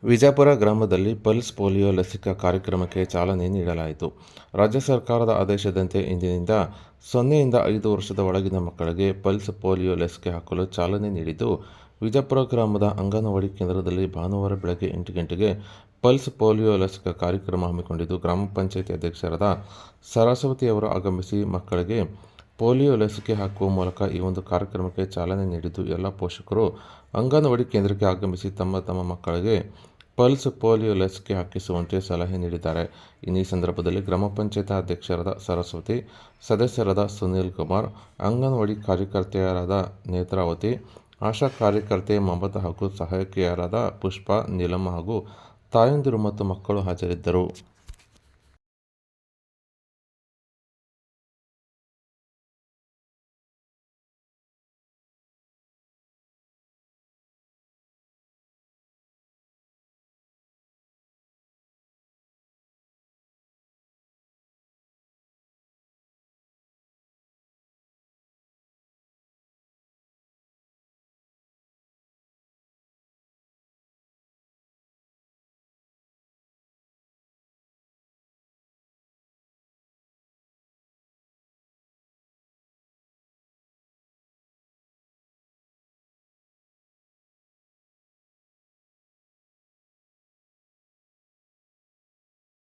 ವಿಜಯಪುರ ಗ್ರಾಮದಲ್ಲಿ pulse polio ಲಸಿಕಾ ಕಾರ್ಯಕ್ರಮಕ್ಕೆ ಚಾಲನೆ ನೀಡಲಾಯಿತು. ರಾಜ್ಯ ಸರ್ಕಾರದ ಆದೇಶದಂತೆ ಇಂದಿನಿಂದ 0ಯಿಂದ 5 ವರ್ಷದ ಒಳಗಿನ ಮಕ್ಕಳಿಗೆ ಪಲ್ಸ್ ಪೋಲಿಯೋ ಲಸಿಕೆ ಹಾಕಲು ಚಾಲನೆ ನೀಡಿದ್ದು, ವಿಜಯಪುರ ಗ್ರಾಮದ ಅಂಗನವಾಡಿ ಕೇಂದ್ರದಲ್ಲಿ ಭಾನುವಾರ ಬೆಳಗ್ಗೆ 8 ಗಂಟೆಗೆ ಪಲ್ಸ್ ಪೋಲಿಯೋ ಲಸಿಕಾ ಕಾರ್ಯಕ್ರಮ ಹಮ್ಮಿಕೊಂಡಿದ್ದು, ಗ್ರಾಮ ಪಂಚಾಯಿತಿ ಅಧ್ಯಕ್ಷರಾದ ಸರಸ್ವತಿಯವರು ಆಗಮಿಸಿ ಮಕ್ಕಳಿಗೆ ಪೋಲಿಯೋ ಲಸಿಕೆ ಹಾಕುವ ಮೂಲಕ ಈ ಒಂದು ಕಾರ್ಯಕ್ರಮಕ್ಕೆ ಚಾಲನೆ ನೀಡಿದ್ದು, ಎಲ್ಲ ಪೋಷಕರು ಅಂಗನವಾಡಿ ಕೇಂದ್ರಕ್ಕೆ ಆಗಮಿಸಿ ತಮ್ಮ ತಮ್ಮ ಮಕ್ಕಳಿಗೆ ಪಲ್ಸ್ ಪೋಲಿಯೋ ಲಸಿಕೆ ಹಾಕಿಸುವಂತೆ ಸಲಹೆ ನೀಡಿದ್ದಾರೆ. ಈ ಸಂದರ್ಭದಲ್ಲಿ ಗ್ರಾಮ ಪಂಚಾಯತ್ ಅಧ್ಯಕ್ಷರಾದ ಸರಸ್ವತಿ, ಸದಸ್ಯರಾದ ಸುನೀಲ್ ಕುಮಾರ್, ಅಂಗನವಾಡಿ ಕಾರ್ಯಕರ್ತೆಯರಾದ ನೇತ್ರಾವತಿ, ಆಶಾ ಕಾರ್ಯಕರ್ತೆ ಮಮತಾ ಹಾಗೂ ಸಹಾಯಕಿಯರಾದ ಪುಷ್ಪ, ನೀಲಮ್ಮ ಹಾಗೂ ತಾಯಂದಿರು ಮತ್ತು ಮಕ್ಕಳು ಹಾಜರಿದ್ದರು.